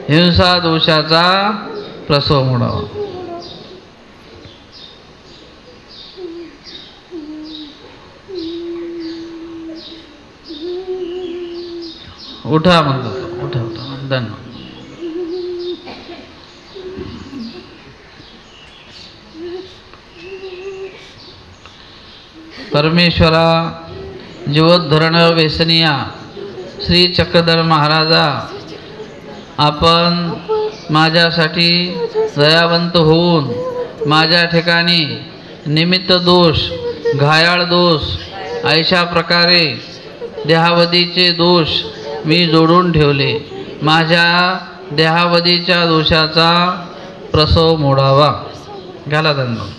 हिंसा दोषाचा प्रसव मोडावा। उठा म्हणतो, उठा उठा, धन्यवाद। परमेश्वरा, जीवोद्धरण वेसनिया श्री चक्रधर महाराजा, आपण माझ्यासाठी दयावंत होऊन माझ्या ठिकाणी निमित्त दोष, घायाळ दोष, अशा प्रकारे देहावधीचे दोष मी जोडून ठेवले। माझ्या देहावधीच्या दोषाचा प्रसव मोडावा। घाला धन्यवाद।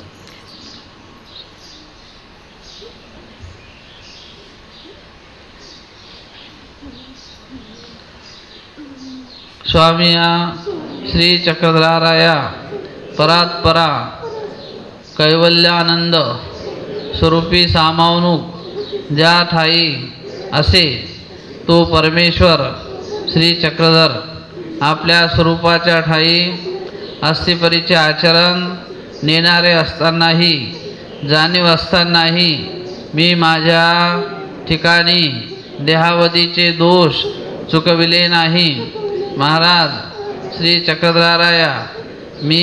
स्वामी श्री चक्रधराया, परात्परा कैवल्यानंद स्वरूपी सामावणूक ज्या ठाई असे तो परमेश्वर श्री चक्रधर आपल्या स्वरूपाच्या ठाई अस्थिपरीचे आचरण नेणारे असतानाही, जाणीव असतानाही मी माझ्या ठिकाणी देहावधीचे दोष चुकविले नाही। महाराज श्री चक्रधराया, मी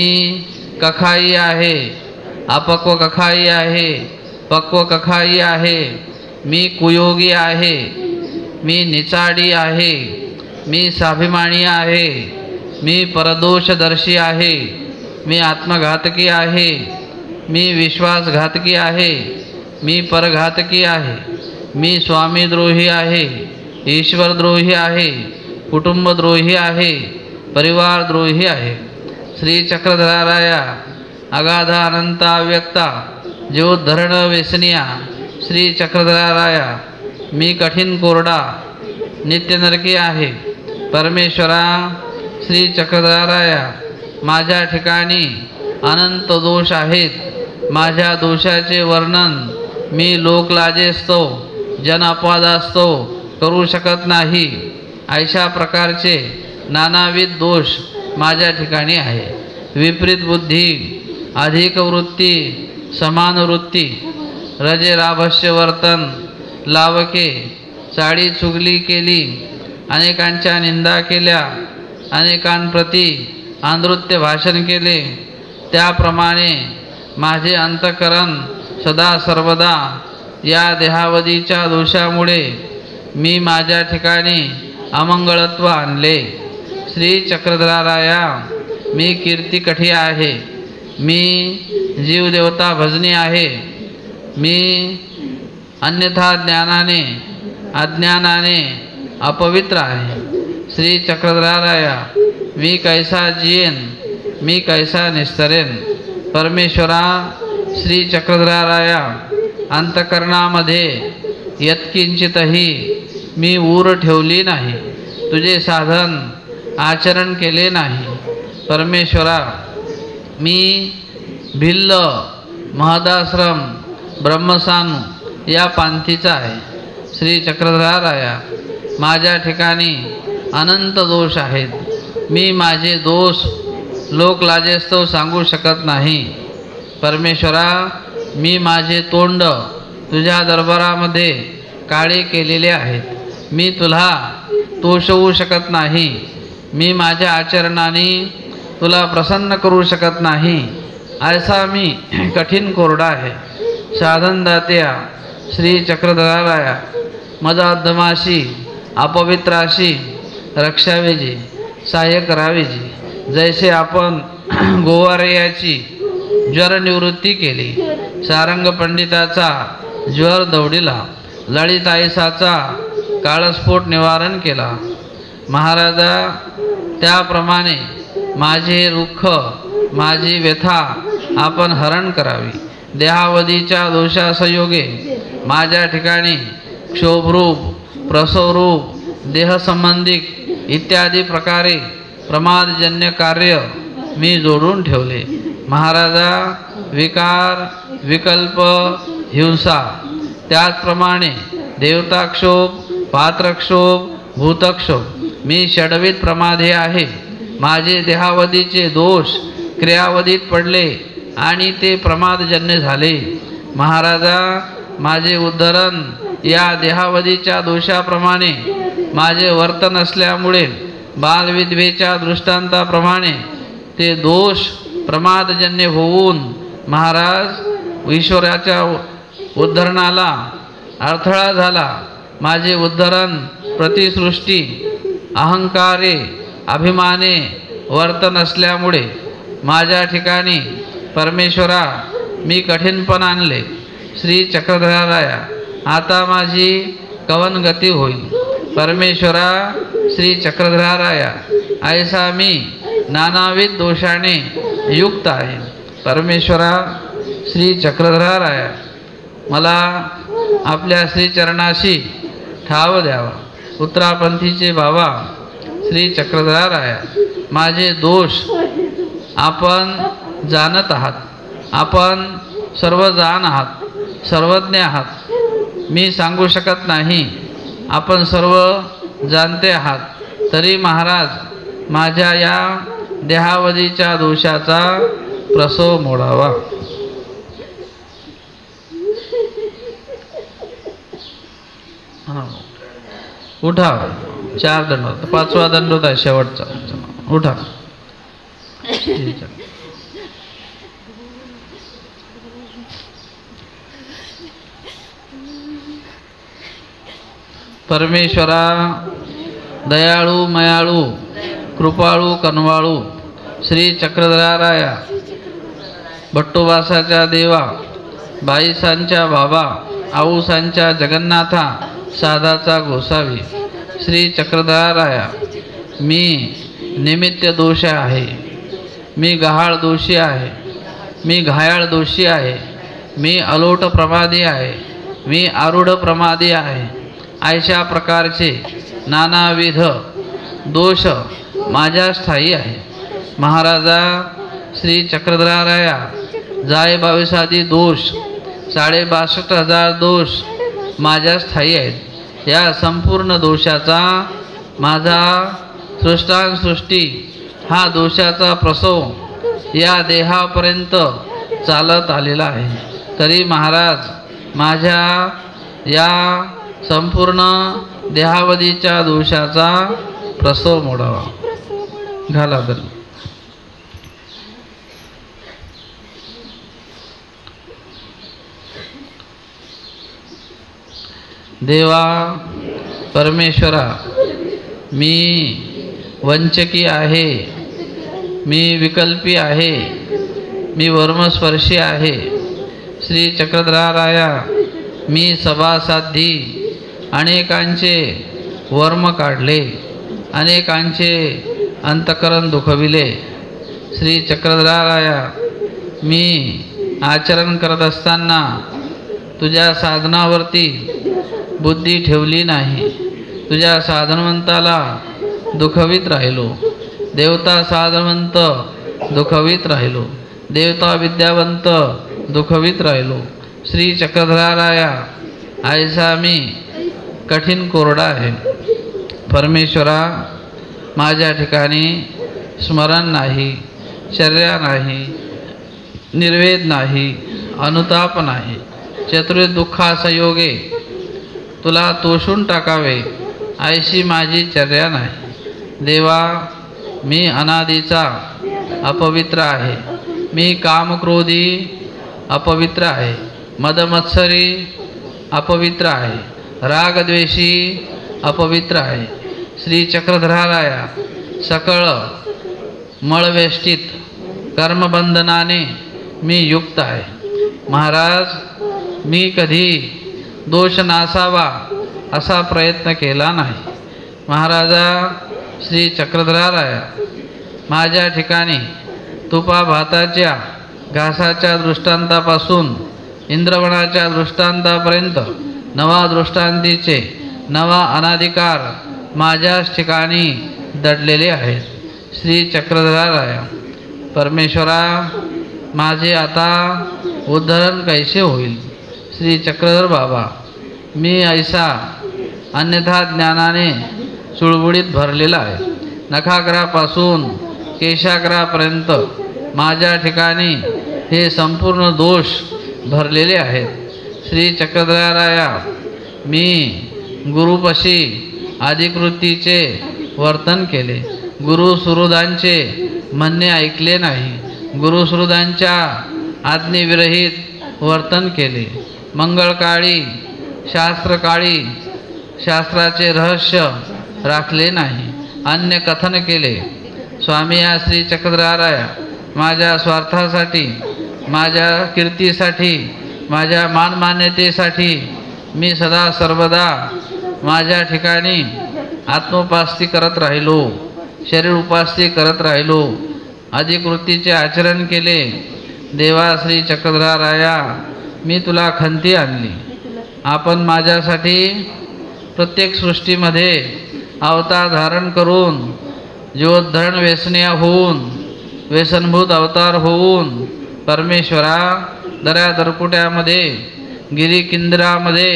कखाई आहे, अपक्व कखाई आहे, पक्व कखाई आहे, मी कुयोगी आहे, मी निचाडी आहे, मी स्वाभिमानी आहे, मी परदोषदर्शी आहे, मी आत्मघातकी आहे, मी विश्वासघातकी आहे, मी परघातकी आहे, मी स्वामीद्रोही आहे, ईश्वरद्रोही आहे, कुटुंबद्रोही आहे, परिवारद्रोही आहे। श्री चक्रधराया, अगाध अनंता व्यक्ता जीवोद्धरण वेसनिया श्री चक्रधराया, मी कठीण कोरडा नित्यनरकी आहे। परमेश्वरा श्री चक्रधराया, माझ्या ठिकाणी अनंत दोष आहेत। माझ्या दोषाचे वर्णन मी लोकलाजेस्तव जन अपवादास्तव करू शकत नाही. अशा प्रकारचे नानाविध दोष माझ्या ठिकाणी आहे. विपरीत बुद्धी, अधिक वृत्ती, समान वृत्ती, रजेराभस्य वर्तन, लावके, चाडी चुगली केली, अनेकांच्या निंदा केल्या, अनेकांप्रती अनृत्य भाषण केले, त्याप्रमाणे माझे अंतःकरण सदा सर्वदा या देहावधीच्या दोषामुळे मी माझ्या ठिकाणी अमंगळत्व आणले. श्री चक्रधराराया, मी कीर्तिकठी आहे. मी जीवदेवता भजनी आहे. मी अन्यथा ज्ञानाने अज्ञानाने अपवित्र आहे. श्री चक्रधराराया, मी कैसा जियेन, मी कैसा निस्तरेन. परमेश्वरा श्री चक्रधराराया, अंतःकरणामध्ये यत्किंचितही मी ऊर ठेवली नाही, तुझे साधन आचरण केले नाही. परमेश्वरा, मी भिल्ल, महदाश्रम, ब्रह्मसानू या पांथीचा आहे. श्री चक्रधराराया, माझ्या ठिकाणी अनंत दोष आहेत. मी माझे दोष लोकलाजेस्तव सांगू शकत नाही. परमेश्वरा, मी माझे तोंड तुझ्या दरबारामध्ये काळे केलेले आहेत. मी तुला तोषवू शकत नाही. मी माझ्या आचरणाने तुला प्रसन्न करू शकत नाही. ऐसा मी कठीण कोरडा आहे. साधनदात्या श्री चक्रधराराया, मदाधमाशी अपवित्राशी रक्षावेजी, सहाय्य करावेजी. जैसे आपण गोवारेयाची ज्वर निवृत्ती केली, सारंग पंडिताचा ज्वर दौडिला, ललिताईसाचा काळस्फोट निवारण केला. महाराजा, त्याप्रमाणे माझे दुःख, माझी व्यथा आपण हरण करावी. देहावधीच्या दोषासयोगे माझ्या ठिकाणी क्षोभरूप, प्रसवरूप, देहसंबंधिक इत्यादी प्रकारे प्रमादजन्य कार्य मी जोडून ठेवले. महाराजा, विकार, विकल्प, हिंसा, त्याचप्रमाणे देवताक्षोभ, पात्रक्षोभ, भूतक्षोभ मी षडविध प्रमादे आहे. माझे देहावधीचे दोष क्रियावधीत पडले आणि ते प्रमादजन्य झाले. महाराजा, माझे उद्धरण या देहावधीच्या दोषाप्रमाणे माझे वर्तन असल्यामुळे बालविधवेच्या दृष्टांताप्रमाणे ते दोष प्रमादजन्य होऊन महाराज ईश्वराच्या उद्धरणाला अडथळा झाला. माझे उद्धरण प्रतिसृष्टी, अहंकारे, अभिमाने वर्तन असल्यामुळे माझ्या ठिकाणी परमेश्वरा मी कठीणपण आणले. श्री चक्रधराराया, आता माझी कवन गती होईल. परमेश्वरा श्री चक्रधराराया, ऐसा मी नानाविध दोषाने युक्त आहे. परमेश्वरा श्री चक्रधराराया, मला आपल्या श्रीचरणाशी ठाव द्यावा. उत्तरापंथीचे बाबा श्री चक्रधराराया, माझे दोष आपण जाणत आहात. आपण सर्व जाण आहात, सर्वज्ञ आहात. मी सांगू शकत नाही. आपण सर्व जाणते आहात. तरी महाराज, माझ्या या देहावधीच्या दोषाचा प्रसव मोडावा. उठा. 4 दंड, 5वा दंड होता शेवटचा. उठा. परमेश्वरा, दयाळू, मयाळू, कृपाळू, कनवाळू श्री चक्रधराराया, भट्टोबासाच्या देवा, बाईसांच्या बाबा, आऊसांच्या जगन्नाथा, साधाचा गोसावी श्री चक्रधराराया, मी निमित्त दोष आहे. मी गहाळ दोषी आहे. मी घायाळ दोषी आहे. मी अलोट प्रमादी आहे. मी आरूढ प्रमादी आहे. अशा प्रकारचे नानाविध दोष माझ्या स्थायी आहे. महाराजा श्री चक्रधराराया, जाय बावीसादी दोष 62,500 दोष माझ्या स्थायी आहेत। या संपूर्ण दोषाचा माझा सृष्टांसृष्टी हा दोषाचा प्रसव या देहापर्यंत चालत आलेला आहे। तरी महाराज माझ्या या संपूर्ण देहावधीच्या दोषाचा प्रसव मोडावा। घाला तर देवा परमेश्वरा, मी वंचकी आहे, मी विकल्पी आहे, मी वर्मस्पर्शी आहे। श्री चक्रधराराया, मी सभासाधी अनेकांचे वर्म काढले, अनेकांचे अंतकरण दुखविले। श्री चक्रधराराया, मी आचरण करत असताना तुझ्या साधनावरती बुद्धी ठेवली नाही, तुझ्या साधनवंताला दुखवित राहिलो, देवता साधनवंत दुखवित राहिलो, देवता विद्यावंत दुखवित राहिलो। श्री चक्रधराराया, ऐसा मी कठीण कोरडा आहे। परमेश्वरा, माझ्या ठिकाणी स्मरण नाही, चर्या नाही, निर्वेद नाही, अनुताप नाही। चतुर्विध दुःखासयोगे तुला तोषून टाकावे ऐशी माझी चर्या नाही। देवा, मी अनादीचा अपवित्र आहे, मी कामक्रोधी अपवित्र आहे, मदमत्सरी अपवित्र आहे, रागद्वेषी अपवित्र आहे। श्री चक्रधराराया, सकळ मळवेष्टित कर्मबंधनाने मी युक्त आहे। महाराज, मी कधी दोष नासावा असा प्रयत्न केला नाही। महाराजा श्री चक्रधराराया, माझ्या ठिकाणी तुपा भाताच्या घासाच्या दृष्टांतापासून इंद्रवणाच्या दृष्टांतापर्यंत नवा दृष्टांतीचे नवा अनाधिकार माझ्याच ठिकाणी दडलेले आहेत। श्री चक्रधराराया, परमेश्वरा, माझे आता उद्धरण कैसे होईल? श्री चक्रधर बाबा, मी ऐसा अन्यथा ज्ञानाने चुळबुळीत भरलेला आहे। नखाग्रापासून केशाग्रापर्यंत माझ्या ठिकाणी हे संपूर्ण दोष भरलेले आहेत। श्री चक्रधराराया, मी गुरुपशी अधिकृतीचे वर्तन केले, गुरुसुहृदांचे म्हणणे ऐकले नाही, गुरुसुहृदांच्या आज्ञेविरहित वर्तन केले, मंगळकाळी शास्त्रकाळी शास्त्राचे रहस्य राखले नाही, अन्य कथन केले। स्वामी या श्री चक्रधराराया, माझ्या स्वार्थासाठी, माझ्या कीर्तीसाठी, माझ्या मानमान्यतेसाठी मी सदा सर्वदा माझ्या ठिकाणी आत्मोपास्ती करत राहिलो, शरीर उपास्ती करत राहिलो, अधिकृतीचे आचरण केले। देवा श्री चक्रधराराया, मी तुला खंती आणली। आपण माझ्यासाठी प्रत्येक सृष्टीमध्ये अवतार धारण करून जीवोद्धरण व्यसनीय होऊन व्यसनभूत अवतार होऊन परमेश्वरा दऱ्या दरकुट्यामध्ये गिरीकिंद्रामध्ये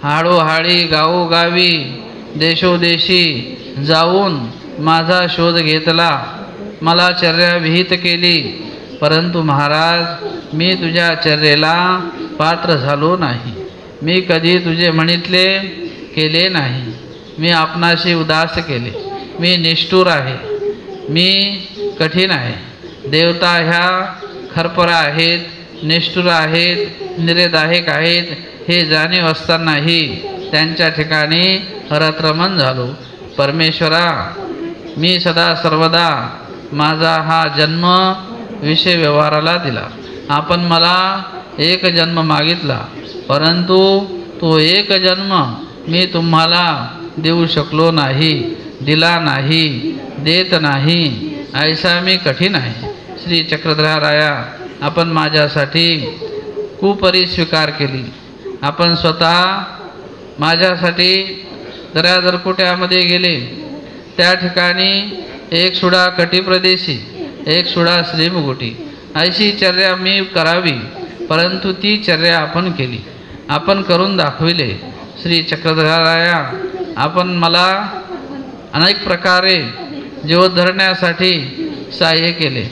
हाडोहाडी गावोगावी देशोदेशी जाऊन माझा शोध घेतला, मला चर्या विहित केली। परंतु महाराज, मी तुझ्या चर्येला पात्र झालो नाही, मी कधी तुझे म्हणितले केले नाही, मी आपणाशी उदास केले, मी निष्ठुर आहे, मी कठीण आहे। देवता ह्या खरपरा आहेत, निष्ठुर आहेत, निरेदायक आहेत, हे जाणीव असतानाही त्यांच्या ठिकाणी रत्रमन झालो। परमेश्वरा, मी सदा सर्वदा माझा हा जन्म विषय व्यवहाराला दिला। आपण मला एक जन्म मागितला, परंतु तो एक जन्म मी तुम्हाला देऊ शकलो नाही, दिला नाही, देत नाही, ऐसा मी कठीण आहे। श्री चक्रधराराया, आपण माझ्यासाठी कुपरी स्वीकार केली, आपण स्वतः माझ्यासाठी दऱ्या दरकुट्यामध्ये गेले, त्या ठिकाणी एक सुडा कटिप्रदेशी, एक सुडा श्रीमुकुटी, अशी चर्या मी करावी परंतु ती चर्या आपण केली, आपण करून दाखविले. श्री चक्रधराया, आपण मला अनेक प्रकारे जीवोद्धरणासाठी सहाय्य केले,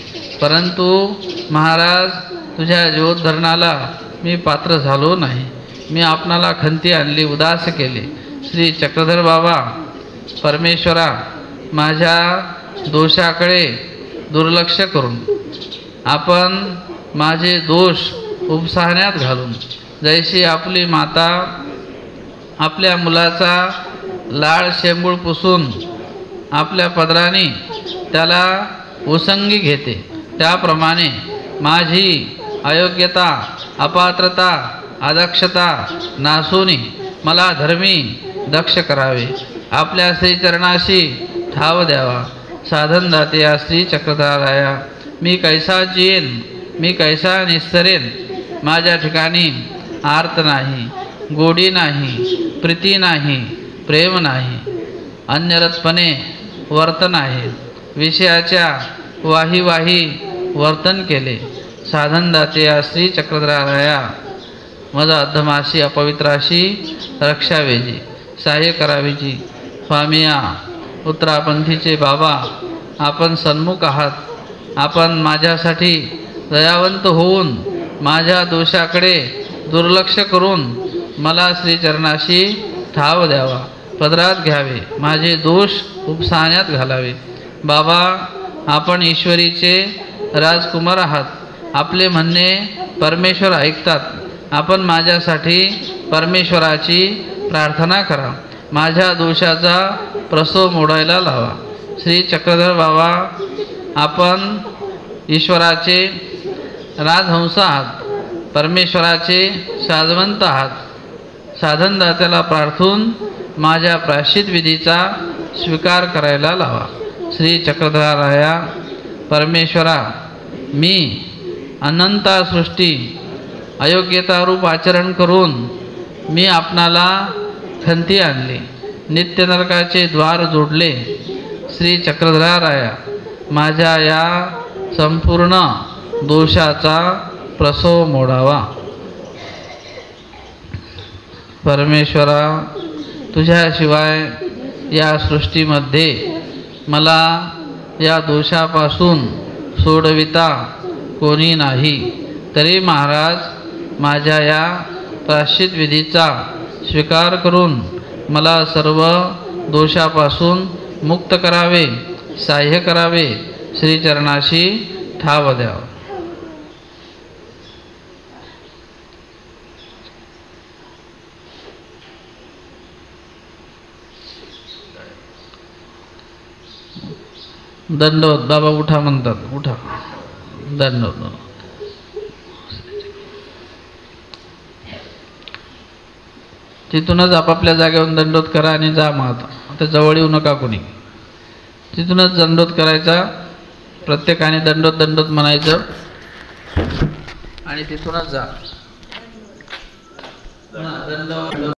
परंतु महाराज तुझ्या जीवोद्धरणाला मी पात्र झालो नाही. मी आपणाला खंती आणली, उदास केले. श्री चक्रधर बाबा, परमेश्वरा, माझ्या दोषाकडे दुर्लक्ष करून आपण माझे दोष उपसाहण्यात घालून, जैशी आपली माता आपल्या मुलाचा लाळ शेंबूळ पुसून आपल्या पदराने त्याला उसंगी घेते, त्याप्रमाणे माझी अयोग्यता, अपात्रता, अदक्षता नासूनी मला धर्मी दक्ष करावे. आपल्या श्रीचरणाशी ठाव द्यावा. साधन दाते या श्री चक्रधराया, मी कैसा जियेन, मी कैसा निस्तरेन. माझ्या ठिकाणी आर्त नाही, गोडी नाही, प्रीती नाही, प्रेम नाही, अन्यरथपणे वर्तन आहे. विषयाच्या वाही वाही वर्तन केले. साधन दाते या श्री चक्रधराया, मज अधमाशी अपवित्राशी रक्षावेजी, सहाय्य करावेजी. स्वामिया, उत्तरापंथीचे बाबा, आपण सन्मुख आहात. आपण माझ्यासाठी दयावंत होऊन माझ्या दोषाकडे दुर्लक्ष करून मला श्रीचरणाशी ठाव द्यावा, पदरात घ्यावे, माझे दोष उपसाहण्यात घालावे. बाबा, आपण ईश्वरीचे राजकुमार आहात. आपले म्हणणे परमेश्वर ऐकतात. आपण माझ्यासाठी परमेश्वराची प्रार्थना करा. माझ्या दोषाचा प्रसव मोडायला लावा. श्री चक्रधर बाबा, आपण ईश्वराचे राजहंस आहात, परमेश्वराचे साधवंत आहात. साधनदात्याला प्रार्थून माझ्या प्रायश्चित विधीचा स्वीकार करायला लावा. श्री चक्रधराया, परमेश्वरा, मी अनंता सृष्टी अयोग्यतारूप आचरण करून मी आपणाला खंती आणली, नित्य नरकाचे द्वार जोडले. श्री चक्रधराया, माझ्या या संपूर्ण दोषाचा प्रसव मोडावा. परमेश्वरा, तुझ्याशिवाय या सृष्टीमध्ये मला या दोषापासून सोडविता कोणी नाही. तरी महाराज, माझ्या या प्रायश्चित विधीचा स्वीकार करून मला सर्व दोषापासून मुक्त करावे, सहाय्य करावे, श्रीचरणाशी ठाव द्यावं. दंडवत. बाबा उठा म्हणतात, उठा. दंडवत. तिथूनच आपापल्या जागेवरून दंडवत करा आणि जा. मग आता जवळ येऊ नका कोणी. तिथूनच दंडवत करायचा. प्रत्येकाने दंडवत दंडवत म्हणायचं आणि तिथूनच जा. दंडवत.